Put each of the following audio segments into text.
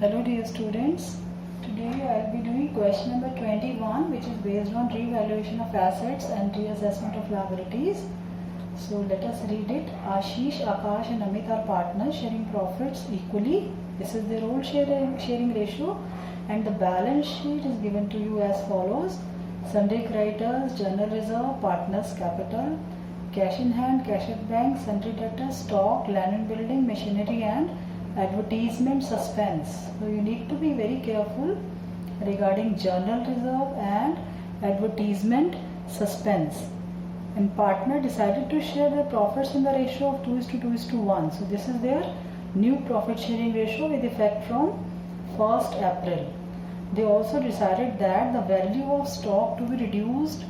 Hello dear students, today I will be doing question number 21, which is based on revaluation of assets and reassessment of liabilities. So let us read it. Ashish, Akash and Amit are partners sharing profits equally. This is their role sharing ratio, and the balance sheet is given to you as follows. Sundry creditors, general reserve, partners capital, cash in hand, cash at bank, sundry debtors, stock, land and building, machinery and advertisement suspense. So you need to be very careful regarding journal reserve and advertisement suspense. And partner decided to share their profits in the ratio of 2:2:1. So this is their new profit sharing ratio with effect from 1st April. They also decided that the value of stock to be reduced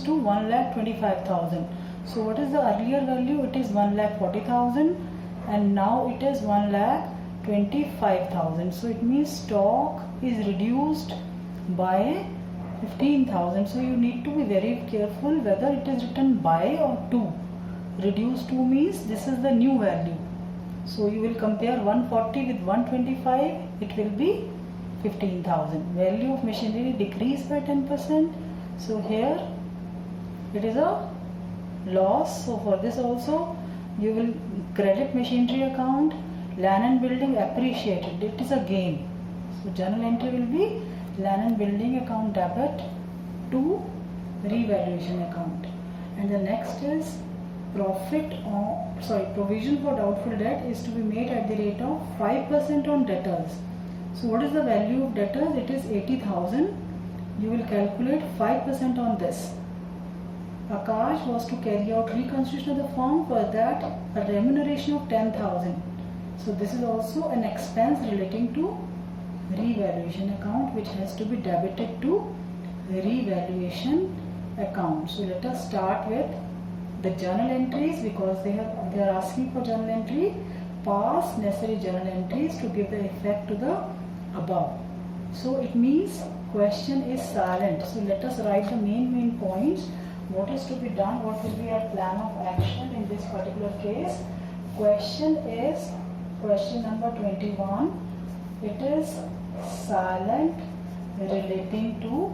to 1,25,000. So what is the earlier value? It is 1,40,000 and now it is 1,25,000. So it means stock is reduced by 15,000. So you need to be very careful whether it is written by or to. Reduced to means this is the new value. So you will compare 140 with 125. It will be 15,000. Value of machinery decreased by 10%. So here it is a loss. So for this also you will credit machinery account, land and building appreciated. It is a gain. So journal entry will be land and building account debit to revaluation account. And the next is provision for doubtful debt is to be made at the rate of 5% on debtors. So what is the value of debtors? It is 80,000. You will calculate 5% on this. Akash was to carry out reconstitution of the firm, for that a remuneration of 10,000. So this is also an expense relating to revaluation account, which has to be debited to revaluation account. So let us start with the journal entries, because they are asking for journal entry. Pass necessary journal entries to give the effect to the above. So it means question is silent. So let us write the main points. What is to be done? What will be our plan of action in this particular case? Question is question number 21. It is silent relating to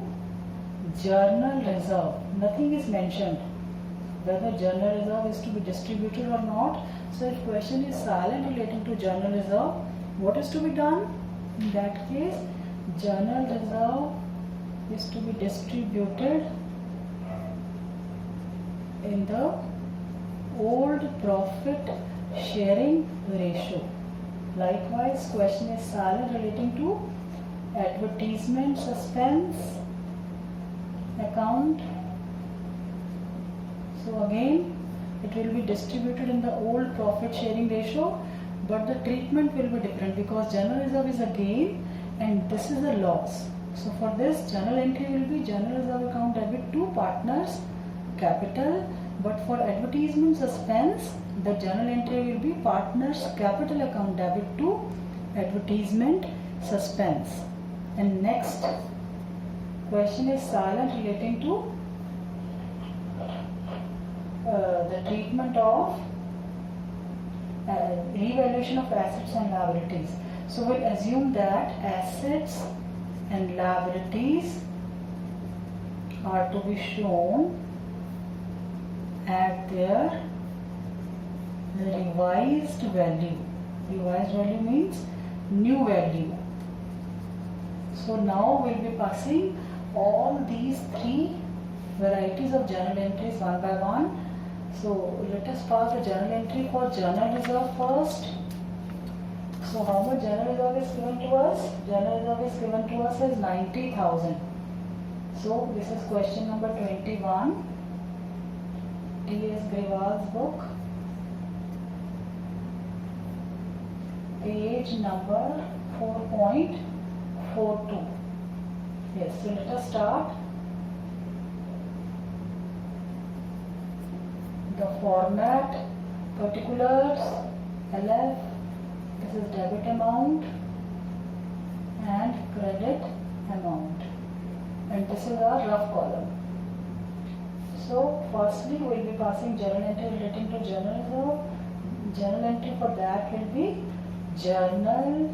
journal reserve. Nothing is mentioned whether journal reserve is to be distributed or not. So if question is silent relating to journal reserve, what is to be done? In that case, journal reserve is to be distributed in the old profit sharing ratio. Likewise, question is silent relating to advertisement suspense account. So again, it will be distributed in the old profit sharing ratio, but the treatment will be different because journal reserve is a gain and this is a loss. So for this, journal entry will be journal reserve account debit to partners capital, but for advertisement suspense, the journal entry will be partners capital account debit to advertisement suspense. And next question is silent relating to the treatment of revaluation of assets and liabilities. So we'll assume that assets and liabilities are to be shown at their revised value. Revised value means new value. So now we'll be passing all these three varieties of journal entries one by one. So let us pass the journal entry for journal reserve first. So how much journal reserve is given to us? Journal reserve is given to us as 90,000. So this is question number 21. T.S.Grewal's book, page number 4.42. Yes, so let us start. The format, particulars, LF, this is debit amount and credit amount, and this is our rough column. So firstly we will be passing journal entry relating to journal reserve. Journal entry for that will be journal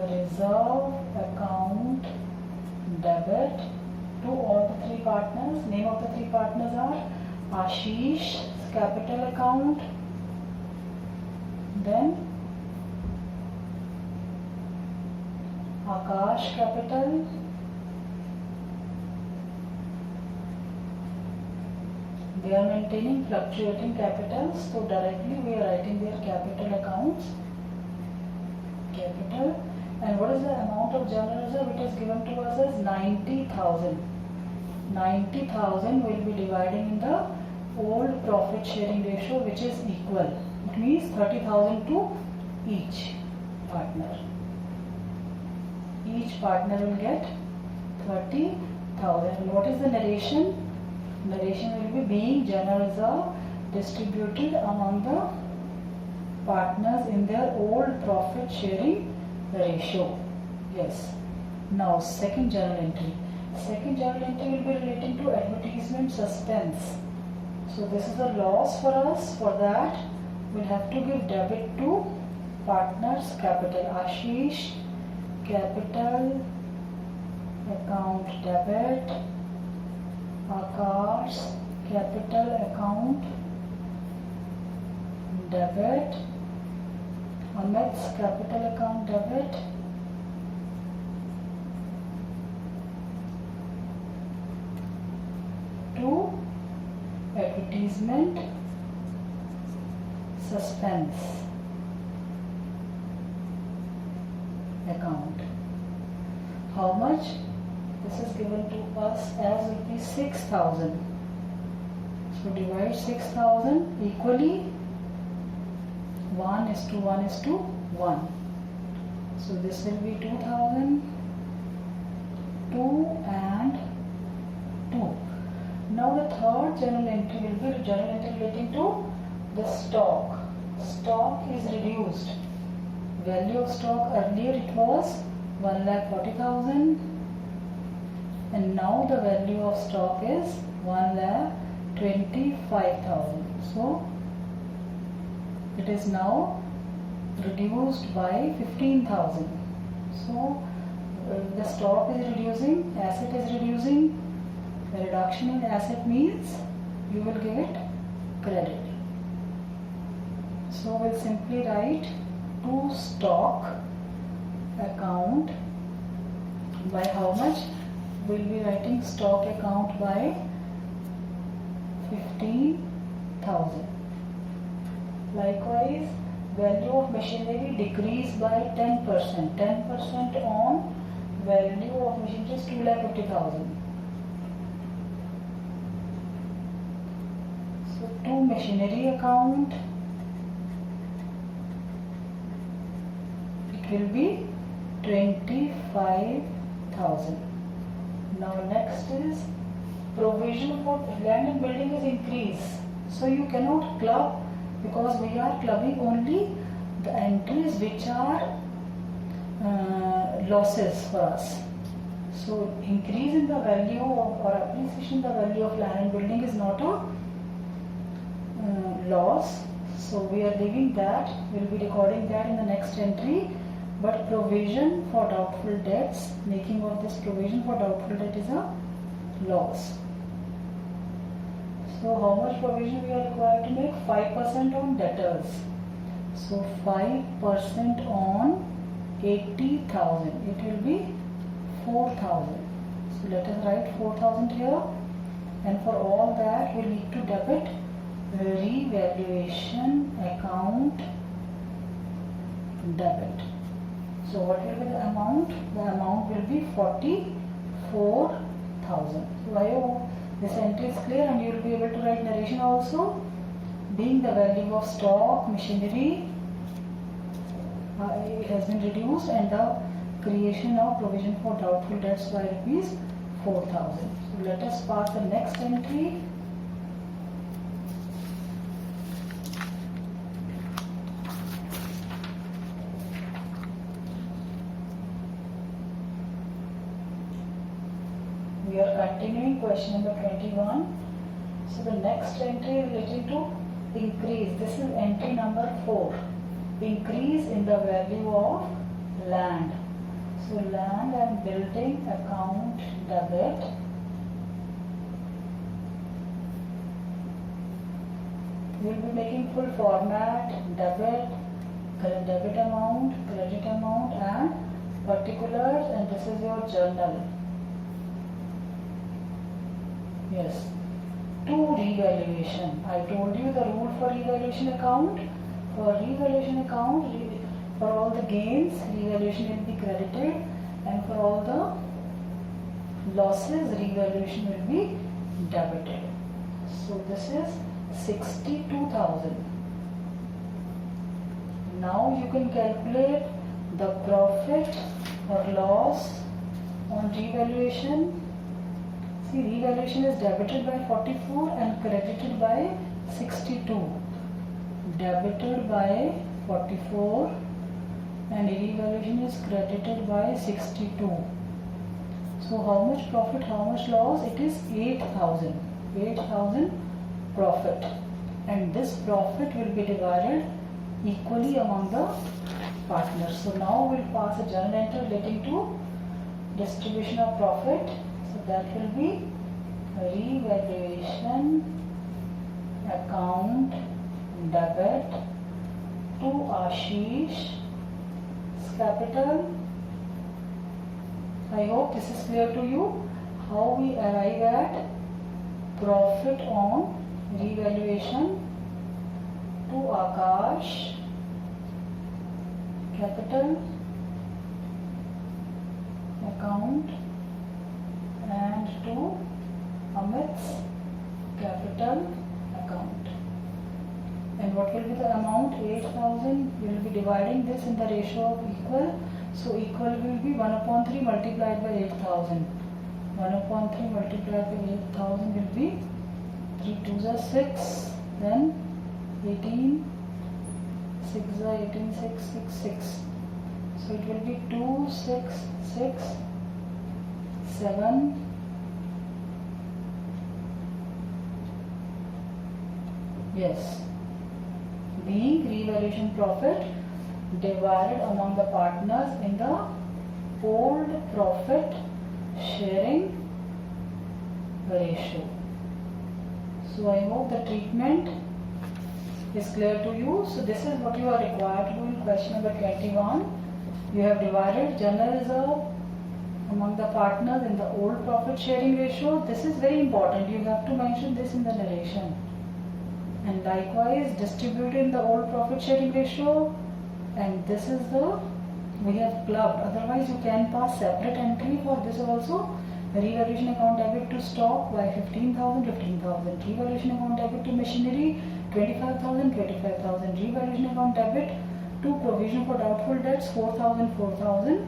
reserve account debit to all the three partners. Name of the three partners are Ashish capital account, then Akash capital, they are maintaining fluctuating capitals, so directly we are writing their capital accounts, capital. And what is the amount of journal reserve? It is given to us as 90,000. 90,000 will be dividing in the old profit sharing ratio, which is equal. It means 30,000 to each partner. Each partner will get 30,000. What is the narration? Narration will be being journal reserve distributed among the partners in their old profit sharing ratio. Yes. Now second journal entry. Second journal entry will be relating to advertisement suspense. So this is a loss for us. For that we'll have to give debit to partners capital. Ashish capital account debit, Akash capital account debit, Amit's capital account debit, to advertisement suspense account. How much? This is given to us as rupees 6,000. So divide 6,000 equally, 1:1:1. So this will be 2,000, 2 and 2. Now the third journal entry will be journal entry relating to the stock. Stock is reduced. Value of stock earlier it was 1,40,000 and now the value of stock is 1,25,000. So it is now reduced by 15,000. So the stock is reducing, asset is reducing. The reduction in asset means you will give it credit. So we'll simply write to stock account by how much? We'll be writing stock account by 15,000. Likewise, value of machinery decreased by 10%. 10% on value of machinery is 2,50,000. So to machinery account, it will be 25,000. Now next is provision for land and building is increased. So you cannot club, because we are clubbing only the entries which are losses for us. So increase in the value of, or appreciation in the value of land and building is not a loss. So we are leaving that. We will be recording that in the next entry. But provision for doubtful debts, making of this provision for doubtful debt is a loss. So how much provision we are required to make? 5% on debtors. So 5% on 80,000. It will be 4,000. So let us write 4,000 here. And for all that we need to debit revaluation account debit. So what will be the amount? The amount will be 44,000. So I hope this entry is clear and you will be able to write narration also. Being the value of stock, machinery, it has been reduced, and the creation of provision for doubtful debts by rupees 4,000. So let us pass the next entry. We are continuing question number 21. So the next entry is related to increase. This is entry number 4. Increase in the value of land. So land and building account debit. We will be making full format, debit amount, credit amount and particulars, and this is your journal. Yes. To revaluation. I told you the rule for revaluation account. For revaluation account, for all the gains, revaluation will be credited, and for all the losses, revaluation will be debited. So this is 62,000. Now you can calculate the profit or loss on revaluation. See, revaluation is debited by 44 and credited by 62. Debited by 44 and revaluation is credited by 62. So how much profit, how much loss? It is 8,000. 8,000 profit, and this profit will be divided equally among the partners. So now we'll pass a journal entry relating to distribution of profit. So that will be revaluation account debit to Ashish capital. I hope this is clear to you how we arrive at profit on revaluation to Akash capital account and to Amit's capital account. And what will be the amount? 8,000. We will be dividing this in the ratio of equal. So equal will be 1/3 multiplied by 8,000. 1/3 multiplied by 8,000 will be 3 2s are 6, then 18, 6 are 18, 6, 6, 6. So it will be 2, 6, 6, 7, yes, being revaluation profit divided among the partners in the old profit sharing ratio. So I hope the treatment is clear to you. So this is what you are required to do in question number 21. You have divided general reserve among the partners in the old profit sharing ratio. This is very important. You have to mention this in the narration. And likewise distributed in the old profit sharing ratio, and this is the we have clubbed. Otherwise you can pass separate entry for this also. Revaluation account debit to stock by 15,000, 15,000. Revaluation account debit to machinery 25,000, 25,000. Revaluation account debit to provision for doubtful debts 4,000, 4,000.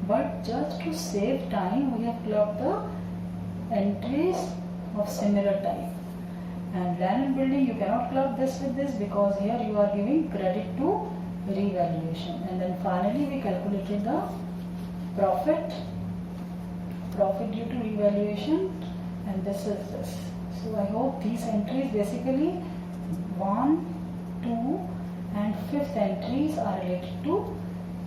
But just to save time, we have clubbed the entries of similar type. And land and building, you cannot club this with this because here you are giving credit to revaluation. And then finally we calculated the profit due to revaluation, and this is this. So I hope these entries, basically 1, 2 and 5th entries are related to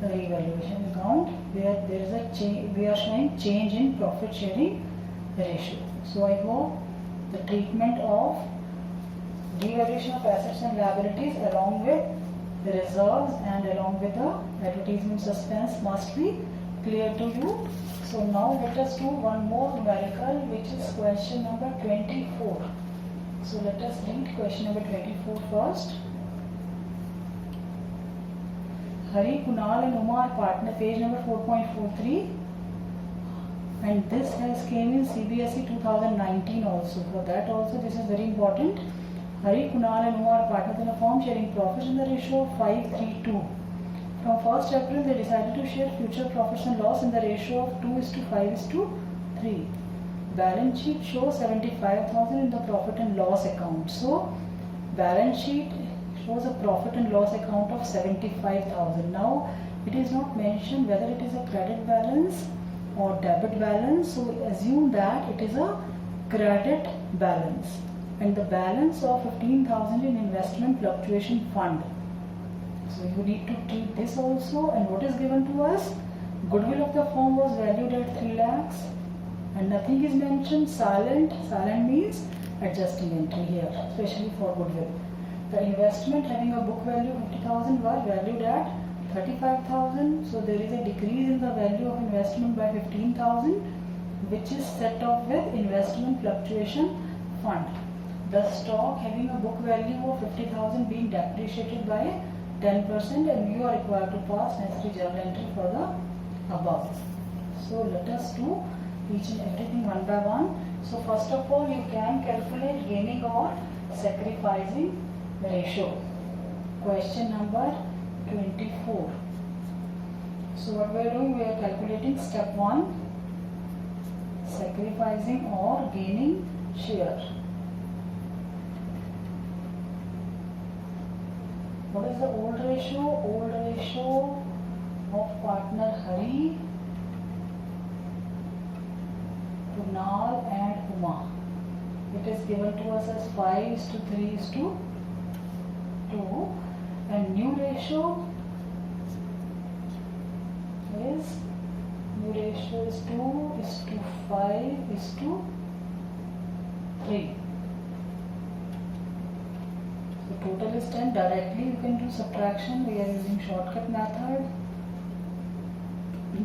the revaluation account where there is a change. We are showing change in profit sharing ratio. So I hope the treatment of revaluation of assets and liabilities along with the reserves and along with the advertisement suspense must be clear to you. So now let us do one more numerical, which is question number 24. So let us read question number 24 first. Hari, Kunal and Umar partner, page number 4.43, and this has came in CBSE 2019 also. For that also this is very important. Hari, Kunal and Umar partners in a firm sharing profits in the ratio of 5:3:2. From 1st April they decided to share future profits and loss in the ratio of 2:5:3. Balance sheet shows 75,000 in the profit and loss account. So balance sheet shows a profit and loss account of 75,000. Now it is not mentioned whether it is a credit balance or debit balance. So assume that it is a credit balance. and the balance of 15,000 in investment fluctuation fund. So you need to treat this also. And what is given to us? Goodwill of the firm was valued at 3 lakhs and nothing is mentioned. Silent means adjusting entry here, especially for goodwill. The investment having a book value of 50,000 was valued at 35,000. So there is a decrease in the value of investment by 15,000, which is set off with investment fluctuation fund. The stock having a book value of 50,000 being depreciated by 10%, and you are required to pass necessary journal entry for the above. So let us do each and everything one by one. So first of all, you can calculate gaining or sacrificing ratio. Question number 24. So what we are doing, we are calculating step 1, sacrificing or gaining share. What is the old ratio? Old ratio of partner Hari, Kunal and Uma. It is given to us as 5:3:2, and new ratio is 2:5:3. So total is 10. Directly you can do subtraction. We are using shortcut method.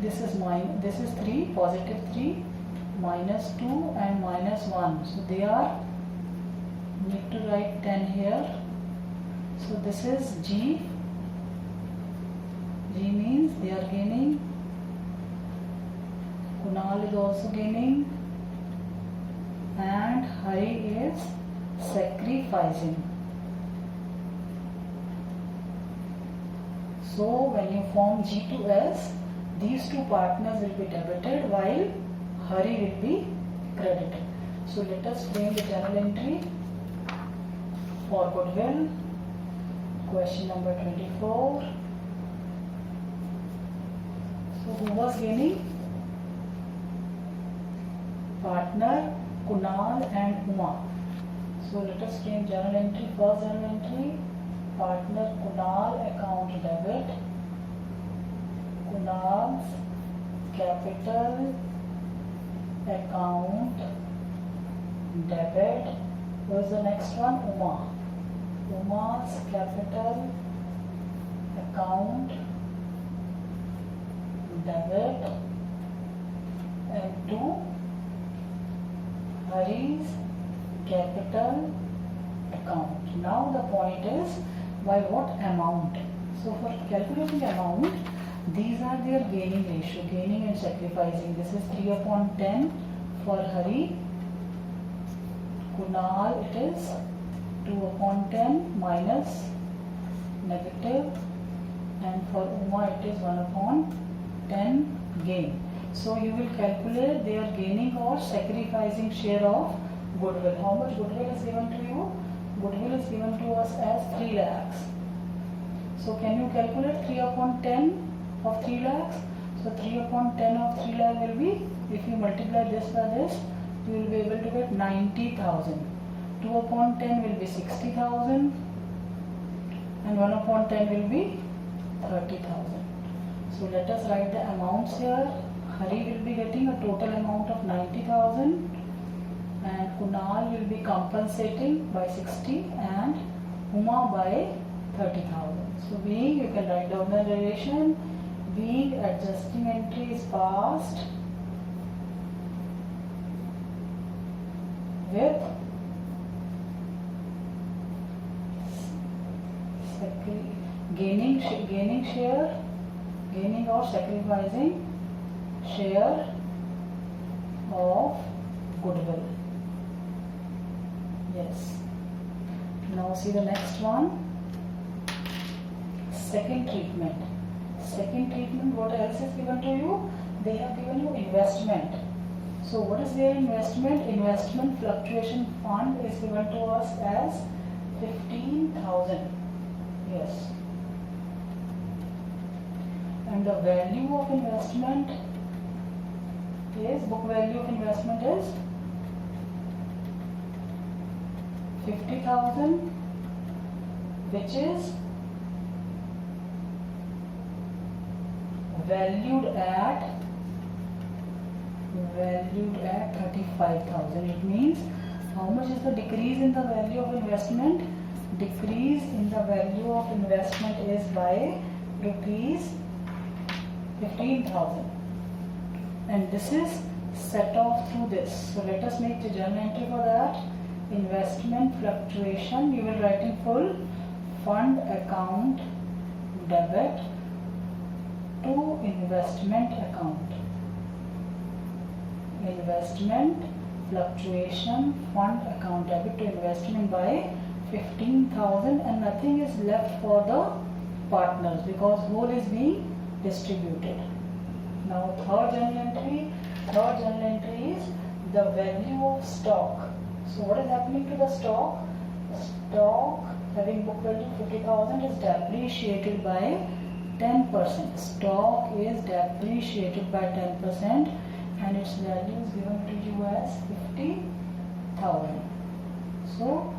This is 3, positive 3, minus 2 and minus 1. So they are, need to write 10 here. So this is G. G means they are gaining. Kunal is also gaining. And Hari is sacrificing. So when you form G to S, these two partners will be debited while Hari will be credited. So let us frame the journal entry for goodwill. Question number 24. So who was gaining? Partner Kunal and Uma. So let us frame journal entry. First journal entry, partner Kunal account debit. Kunal's capital account debit. What is the next one? Uma. Uma's capital account debit, and 2, Hari's capital account. Now the point is, by what amount? So for calculating amount, these are their gaining ratio, gaining and sacrificing. This is 3/10 for Hari. Kunal, it is 2/10 minus negative, and for Uma it is 1/10 gain. So you will calculate their gaining or sacrificing share of goodwill. How much goodwill is given to you? Goodwill is given to us as 3 lakhs. So can you calculate 3/10 of 3 lakhs? So 3/10 of 3 lakh will be, if you multiply this by this, you will be able to get 90,000. 2/10 will be 60,000, and 1/10 will be 30,000. So let us write the amounts here. Hari will be getting a total amount of 90,000, and Kunal will be compensating by 60, and Uma by 30,000. So being, you can write down the relation. Being adjusting entry is passed with gaining share, gaining or sacrificing share of goodwill. Yes. Now see the next one. Second treatment. Second treatment, what else is given to you? They have given you investment. So what is their investment? Investment fluctuation fund is given to us as 15,000. Yes. And the value of investment is, book value of investment is 50,000, which is valued at 35,000. It means how much is the decrease in the value of investment? Decrease in the value of investment is by rupees 15,000, and this is set off through this. So let us make the journal entry for that. Investment fluctuation, you will write in full: fund account debit to investment account. Investment fluctuation, fund account debit to investment by 15,000, and nothing is left for the partners because whole is being distributed. Now third journal entry is the value of stock. So what is happening to the stock? Stock having book value 50,000 is depreciated by 10%. Stock is depreciated by 10%, and its value is given to you as 50,000. So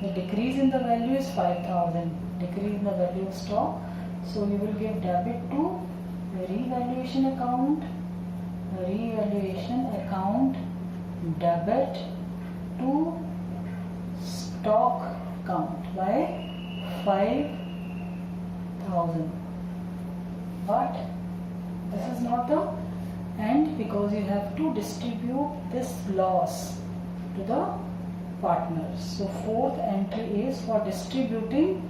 the decrease in the value is 5,000. Decrease in the value of stock. So you will give debit to revaluation account. Revaluation account debit to stock account by 5,000. But this is not the end, because you have to distribute this loss to the partners. So fourth entry is for distributing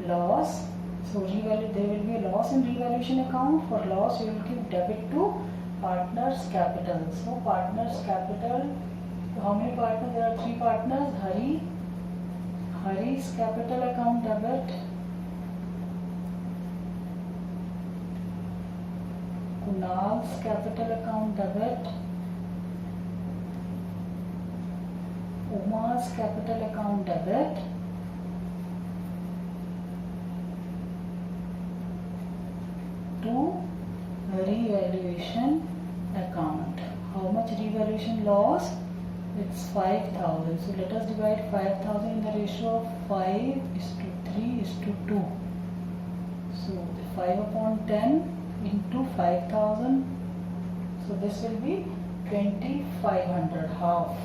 loss. So there will be a loss in revaluation account. For loss you will give debit to partners capital. So partners capital, how many partners? There are 3 partners. Hari's capital account debit, Kunal's capital account debit, Uma's capital account debit, to revaluation account. How much revaluation loss? It's 5,000. So let us divide 5,000 in the ratio of 5:3:2. So 5 upon 10 into 5,000. So this will be 2,500, half.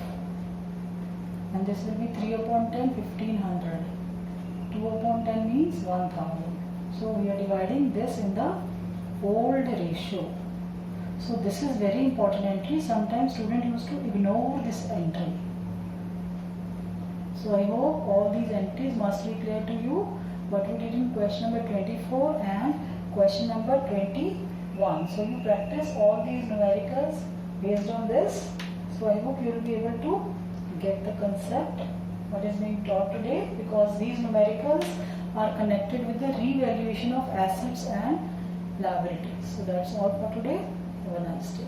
And this will be 3 upon 10, 1,500. 2 upon 10 means 1,000. So we are dividing this in the old ratio. So this is very important entry. Sometimes students used to ignore this entry. So I hope all these entries must be clear to you. What we did in question number 24 and question number 21. So you practice all these numericals based on this. So I hope you will be able to get the concept what is being taught today, because these numericals are connected with the revaluation of assets and liabilities. So that's all for today. Have a nice day.